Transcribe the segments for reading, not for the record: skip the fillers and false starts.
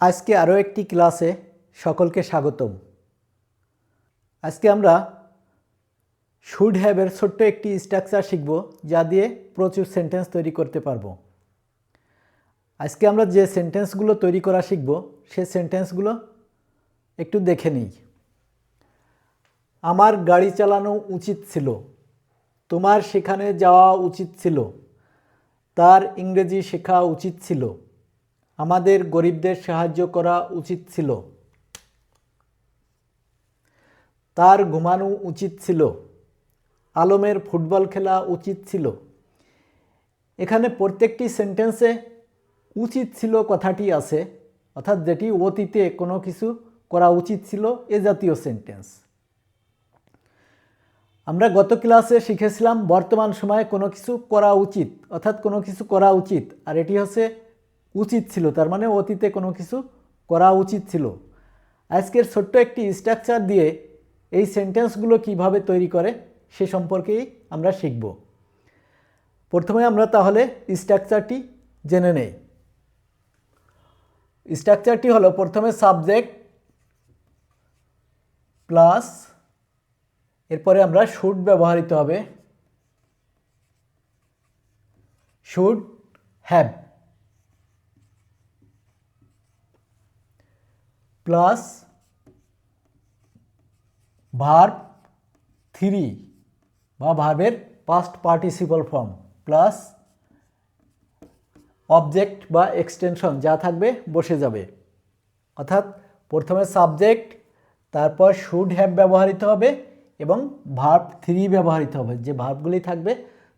আজকে আরও একটি ক্লাসে সকলকে স্বাগতম। আজকে আমরা শুড হ্যাভের ছোট্ট একটি স্ট্রাকচার শিখব, যা দিয়ে প্রচুর সেন্টেন্স তৈরি করতে পারবো। আজকে আমরা যে সেন্টেন্সগুলো তৈরি করা শিখব, সে সেন্টেন্সগুলো একটু দেখে নিই। আমার গাড়ি চালানো উচিত ছিল, তোমার সেখানে যাওয়া উচিত ছিল, তার ইংরেজি শেখা উচিত ছিল, আমাদের গরিবদের সাহায্য করা উচিত ছিল, তার ঘুমানো উচিত ছিল, আলমের ফুটবল খেলা উচিত ছিল। এখানে প্রত্যেকটি সেন্টেন্সে উচিত ছিল কথাটি আছে, অর্থাৎ যেটি অতীতে কোনো কিছু করা উচিত ছিল, এ জাতীয় সেন্টেন্স। আমরা গত ক্লাসে শিখেছিলাম বর্তমান সময়ে কোনো কিছু করা উচিত, অর্থাৎ কোনো কিছু করা উচিত, আর এটি হচ্ছে উচিত ছিল, তার মানে অতীতে কোনো কিছু করা উচিত ছিল। আজকের ছোট্ট একটি স্ট্রাকচার দিয়ে এই সেন্টেন্সগুলো কিভাবে তৈরি করে সে সম্পর্কেই আমরা শিখব। প্রথমে আমরা তাহলে স্ট্রাকচারটি জেনে নেই। স্ট্রাকচারটি হলো, প্রথমে সাবজেক্ট প্লাস, এরপরে আমরা শুড ব্যবহৃত হবে, should have, plus verb three বা ভার্বের past participle form, plus object বা এক্সটেনশন যা থাকবে বসে যাবে। অর্থাৎ প্রথমে সাবজেক্ট, তারপর শুড হ্যাভ ব্যবহৃত হবে এবং ভার্ব থ্রি ব্যবহৃত হবে। যে ভার্বগুলি থাকবে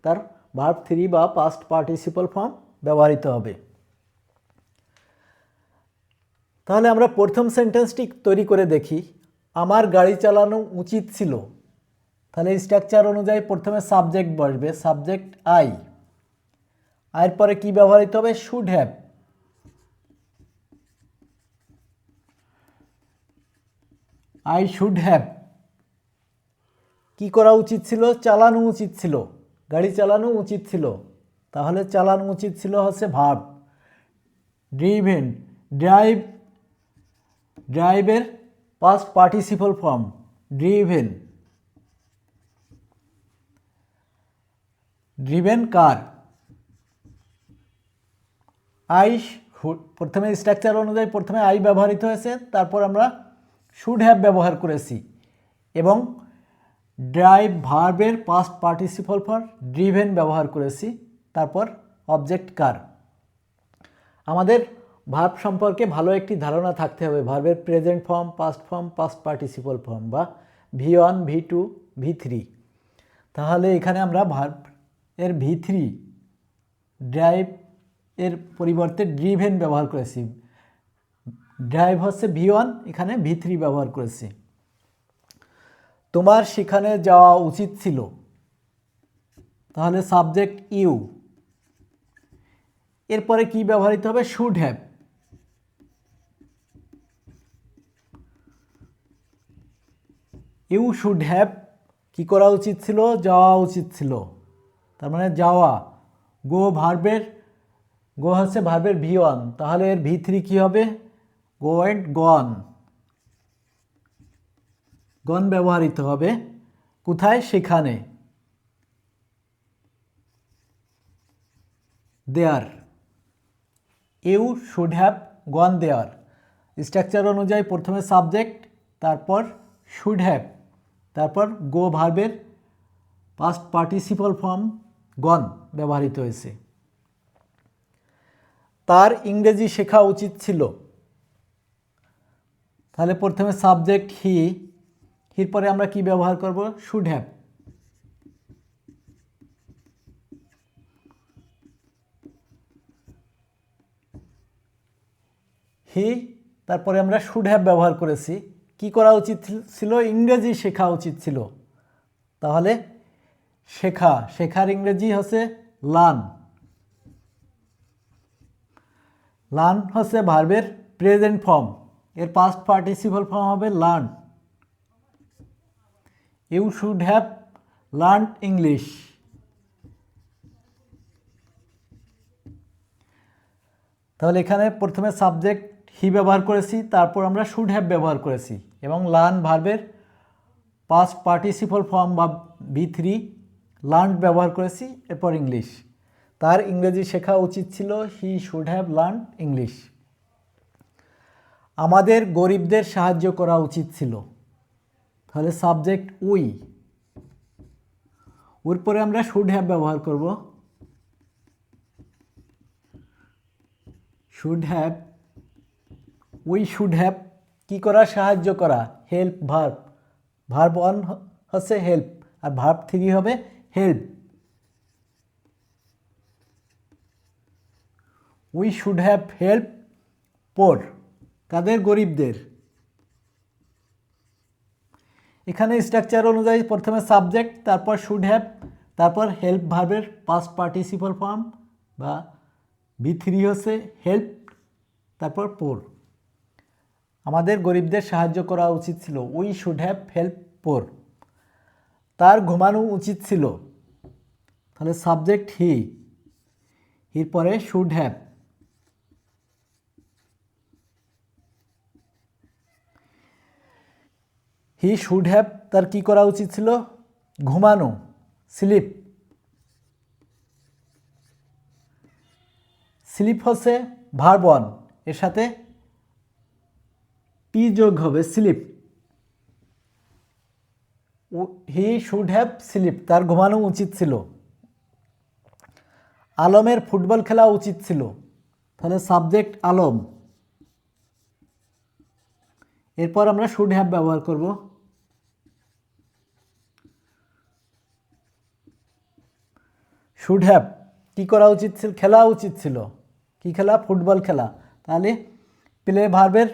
তার ভার্ব থ্রি বা পাস্ট পার্টিসিপল ফর্ম ব্যবহৃত হবে। তাহলে আমরা প্রথম সেন্টেন্সটি তৈরি করে দেখি। আমার গাড়ি চালানো উচিত ছিল। তাহলে স্ট্রাকচার অনুযায়ী প্রথমে সাবজেক্ট বসবে, সাবজেক্ট আই, এর পরে কি ব্যবহৃত হবে? Should have. I should have কি করা উচিত ছিল? চালানো উচিত ছিল, গাড়ি চালানো উচিত ছিল। তাহলে চালানো উচিত ছিল হচ্ছে ভার্ব। ড্রিভেন, ড্রাইভ, ড্রাইভের past participle form driven. Driven car. I, প্রথমে স্ট্রাকচার অনুযায়ী প্রথমে আই ব্যবহৃত হয়েছে, তারপর আমরা শুড হ্যাভ ব্যবহার করেছি এবং ড্রাইভ ভার্বের পাস্ট পার্টিসিপল ফর ড্রিভেন ব্যবহার করেছি, তারপর অবজেক্ট কার। আমাদের ভার্ব সম্পর্কে ভালো একটি ধারণা থাকতে হবে। ভার্বের present form, past participle form বা V1, V2, V3। তাহলে এখানে আমরা ভার্ব এর V3 ড্রাইভ এর পরিবর্তে ড্রিভেন ব্যবহার করেছি। ড্রাইভ হচ্ছে V1, এখানে V3 ব্যবহার করেছি। তোমার সেখানে যাওয়া উচিত ছিল। তাহলে সাবজেক্ট ইউ, এরপরে কি ব্যবহৃত হবে? Should have. You should have কি করা উচিত ছিল? যাওয়া উচিত ছিল, তার মানে যাওয়া। গো ভার্বের, গো হচ্ছে ভার্বের V1, তাহলে এর V3 কি হবে? গো অ্যান্ড গন। গন ব্যবহৃত হবে কোথায়? সেখানে। There, you should have gone there. Structure অনুযায়ী প্রথমে সাবজেক্ট, তারপর শুড হ্যাভ, তারপর গো ভার্বের পাস্ট পার্টিসিপল ফর্ম গন ব্যবহৃত হয়েছে। তার ইংরেজি শেখা উচিত ছিল। তাহলে প্রথমে সাবজেক্ট হি, হির পরে আমরা কি ব্যবহার করব? Should have. হি, তারপরে আমরা শুড হ্যাভ ব্যবহার করেছি। কি করা উচিত ছিল? ইংরেজি শেখা উচিত ছিল। তাহলে শেখা, শেখার ইংরেজি হচ্ছে লার্ন। লার্ন হচ্ছে ভার্বের প্রেজেন্ট ফর্ম, এর পাস্ট পার্টিসিপল ফর্ম হবে learn. You should have learn English. তাহলে এখানে প্রথমে সাবজেক্ট হি ব্যবহার করেছি, তারপর আমরা শুড হ্যাভ ব্যবহার করেছি এবং লার্ন ভার্বের পাস্ট পার্টিসিপল ফর্ম বা V3 লার্ন ব্যবহার করেছি, এরপর ইংলিশ। তার ইংরেজি শেখা উচিত ছিল, হি শুড হ্যাভ লার্ন ইংলিশ। আমাদের গরিবদের সাহায্য করা উচিত ছিল, তাহলে সাবজেক্ট উই, ওর পরে আমরা শুড হ্যাভ ব্যবহার করব। Should have, we should have কি করা, সাহায্য করা, হেল্প ভার্ব, ভার্ব 1 হচ্ছে হেল্প আর ভার্ব 3 হবে help. We should have help poor, কাদের, গরিবদের। এখানে স্ট্রাকচার অনুযায়ী প্রথমে সাবজেক্ট, তারপর শুড হ্যাভ, তারপর হেল্প ভার্বের পাস্ট পার্টিসিপল ফর্ম বা V3 হচ্ছে হেল্প, তারপর পোর। আমাদের গরিবদের সাহায্য করা উচিত ছিল, উই শুড হ্যাভ হেল্প পোর। তার ঘুমানো উচিত ছিল, তাহলে সাবজেক্ট হি, হির পরে should have. He should have, তার কি করা উচিত ছিল, ঘুমানো, স্লিপ। স্লিপ হচ্ছে ভার্ব 1, এর সাথে টি যোগ হবে, sleep. He should have sleep, তার ঘুমানো উচিত ছিল। আলমের ফুটবল খেলা উচিত ছিল, তাহলে সাবজেক্ট আলম। এরপর আমরা শুড হ্যাভ ব্যবহার করব। শুড হ্যাভ কি করা উচিত ছিল, খেলা উচিত ছিল, কি খেলা, ফুটবল খেলা, তাহলে প্লে ভার্বের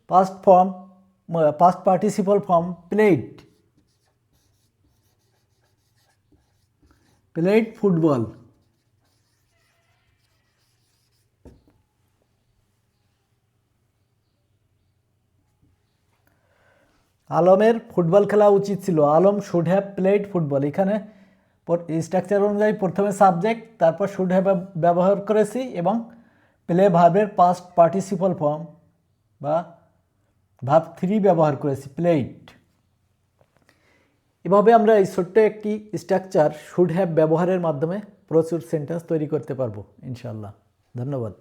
past form, past participle form played, played football. আলমের ফুটবল খেলা উচিত ছিল, Alam should have played football. এখানে স্ট্রাকচার অনুযায়ী প্রথমে সাবজেক্ট, তারপর শুড হ্যাভ ব্যবহার করেছি এবং প্লে ভার্বের পাস্ট পার্টিসিপল ফর্ম বা ভার্ব 3 ব্যবহার করেছি, প্লেড। এভাবে আমরা এই ছোট্ট একটি স্ট্রাকচার শুড হ্যাভ ব্যবহারের মাধ্যমে প্রচুর সেন্টেন্স তৈরি করতে পারবো ইনশাআল্লাহ। ধন্যবাদ।